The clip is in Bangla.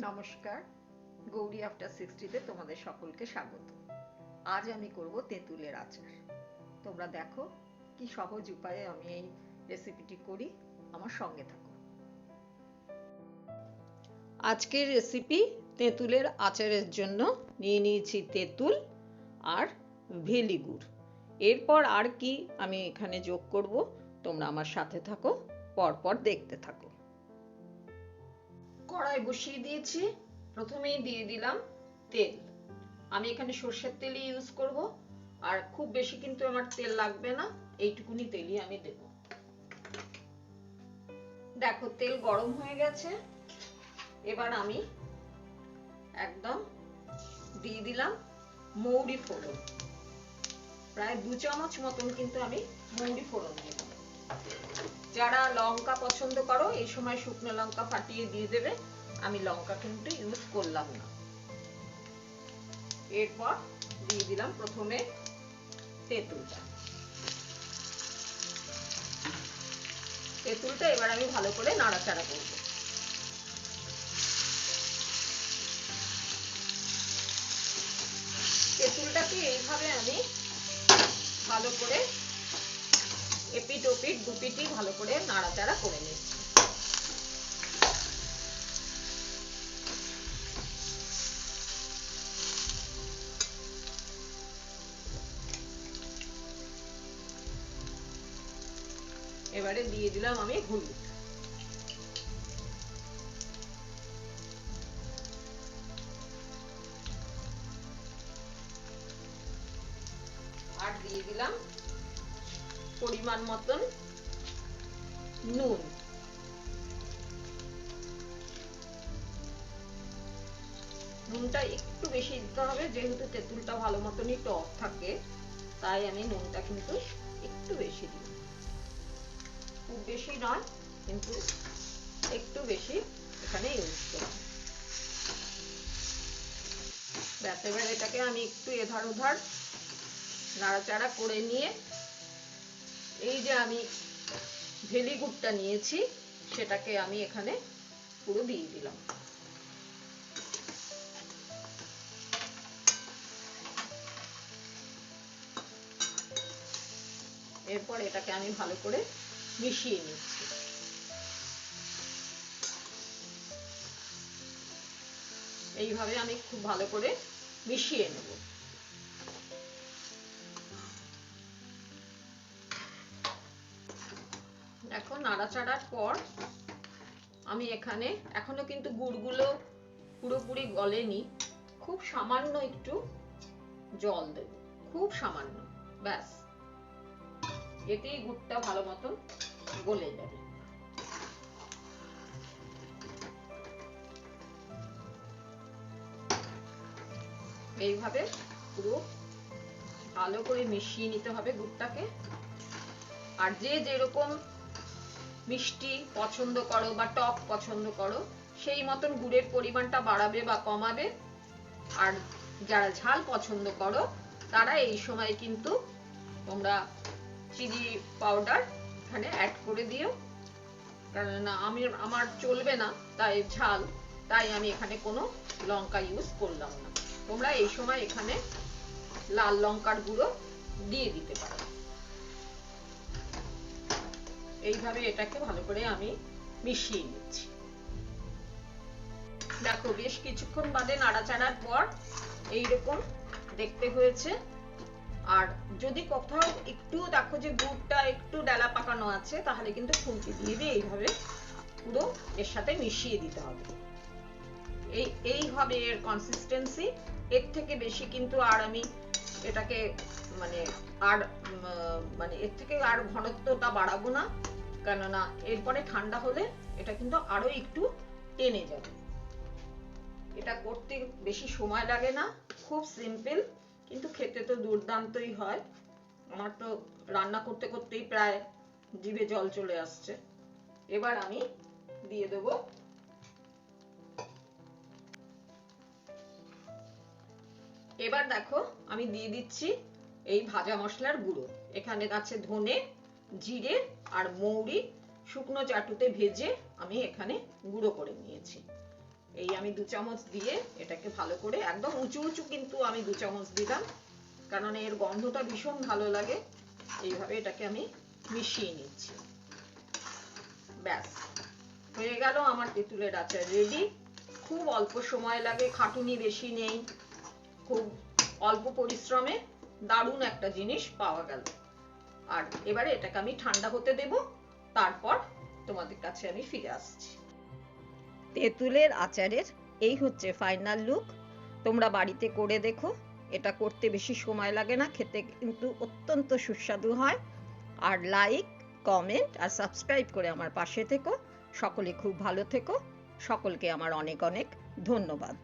নমস্কার, গৌরী আফটার 60তে তোমাদের সকলকে স্বাগত। আজ আমি করব তেঁতুলের আচার। তোমরা দেখো কি সহজ উপায়ে আমি এই রেসিপিটি করি, আমার সঙ্গে থাকো। আজকের রেসিপি তেঁতুলের আচারের জন্য নিয়ে নিয়েছি তেঁতুল আর ভেলি গুড়। এরপর আর কি আমি এখানে যোগ করব, তোমরা আমার সাথে থাকো, পরপর দেখতে থাকো। কড়াই বসিয়ে দিয়েছি, প্রথমেই দিয়ে দিলাম তেল। আমি এখানে সর্ষের তেলই ইউজ করব, আর খুব বেশি কিন্তু আমার তেল লাগবে না, এইটুকুনি তেলই আমি দেব। দেখো তেল গরম হয়ে গেছে, এবার আমি একদম দিয়ে দিলাম মৌরি ফোড়ন। প্রায় 2 চামচ মতন কিন্তু আমি মৌরি ফোড়ন দেব। যারা লঙ্কা পছন্দ করো এই সময় শুকনো লঙ্কা ফাটিয়ে দিয়ে দেবে, আমি লঙ্কা কিন্তু ইউজ করলাম না। এরপর দিয়ে দিলাম প্রথমে তেঁতুলটা। তেঁতুলটা এবার আমি ভালো করে নাড়াচাড়া করব। তেঁতুলটাকে এইভাবে আমি ভালো করে এপিট ওপিট দুপিটি ভালো করে নাড়াচাড়া করে নিচ্ছি। এবারে দিয়ে দিলাম আমি হলুদ। আর দিয়ে দিলাম পরিমাণ মতন নুন। নুনটা একটু বেশি দিতে হবে, যেহেতু তেঁতুলটা ভালো মতনই টক থাকে, তাই আমি নুনটা কিন্তু একটু বেশি দিই। খুব বেশি নয়, কিন্তু একটু বেশি এখানে ইউজ করব। ব্যাস, এবার এটাকে আমি একটু এধার ওধার নাড়াচাড়া করে নিয়ে এই যে আমি ভেলি গুড়টা নিয়েছি সেটাকে আমি এখানে পুরো দিয়ে দিলাম। এরপর এটাকে আমি ভালো করে মিশিয়ে নিচ্ছি। এইভাবে আমি খুব ভালো করে মিশিয়ে নেব। দেখো নাড়াচাড়ার পর আমি এখানে এখনো কিন্তু গুড়গুলো পুরোপুরি গলেনি, খুব সামান্য একটু জল দেব, খুব সামান্য, ব্যাস, এতেই গুড়টা ভালো মতন গলে যাবে। এইভাবে পুরো ভালো করে মিশিয়ে নিতে হবে গুড়টাকে। আর যে যেরকম মিষ্টি পছন্দ করো বা টক পছন্দ করো সেই মতন গুড়ের পরিমাণটা বাড়াবে বা কমাবে। আর যারা ঝাল পছন্দ করো তারা এই সময় কিন্তু তোমরা চিনি পাউডার এখানে অ্যাড করে দিও, কারণ আমার চলবে না তাই ঝাল, তাই আমি এখানে কোনো লঙ্কা ইউজ করলাম না। তোমরা এই সময় এখানে লাল লঙ্কার গুঁড়ো দিয়ে দিতে পারো। এইভাবে এটাকে ভালো করে আমি মিশিয়ে নিচ্ছি। দেখো বেশ কিছুক্ষণ বাদে নাড়াচাড়ার পর এইরকম দেখতে হয়েছে। আর যদি কোথাও একটু দেখো যে গুড়টা একটু ডালা পাকানো আছে, তাহলে কিন্তু খুন্তি দিয়ে এইভাবে পুরো এর সাথে মিশিয়ে দিতে হবে। এইভাবে এর কনসিস্টেন্সি, এর থেকে বেশি কিন্তু আর আমি এটাকে এর থেকে আর ঘনত্বটা বাড়াবো না, কেননা এরপরে ঠান্ডা হলে এটা কিন্তু আরো একটু টেনে যাবে। এটা করতে বেশি সময় লাগে না, খুব সিম্পল, কিন্তু খেতে তো দুর্দান্তই হয়। আমার তো রান্না করতে করতেই প্রায় জিভে জল চলে আসছে। এবার আমি দিয়ে দেব এবার দেখো আমি দিয়ে দিচ্ছি এই ভাজা মশলার গুঁড়ো। এখানে আছে ধনে, জিরে আর মৌরি শুকনো চাটুতে ভেজে আমি এখানে গুঁড়ো করে নিয়েছি। এই আমি 2 চামচ দিয়ে এটাকে ভালো করে, একদম উঁচু উঁচু কিন্তু আমি 2 চামচ দিলাম, কারণ এর গন্ধটা ভীষণ ভালো লাগে। এইভাবে এটাকে আমি মিশিয়ে নিচ্ছি। ব্যাস, হয়ে গেল আমার তেঁতুলের আচার রেডি। খুব অল্প সময় লাগে, খাটুনি বেশি নেই, খুব অল্প পরিশ্রমে দারুণ একটা জিনিস পাওয়া গেল। আর এবারে এটাকে আমি ঠান্ডা হতে দেব, তারপর তোমাদের কাছে আমি ফিরে আসছি। তেঁতুলের আচারের এই হচ্ছে ফাইনাল লুক। তোমরা বাড়িতে করে দেখো, এটা করতে বেশি সময় লাগে না, খেতে কিন্তু অত্যন্ত সুস্বাদু হয়। আর লাইক, কমেন্ট আর সাবস্ক্রাইব করে আমার পাশে থেকো। সকলে খুব ভালো থেকো। সকলকে আমার অনেক অনেক ধন্যবাদ।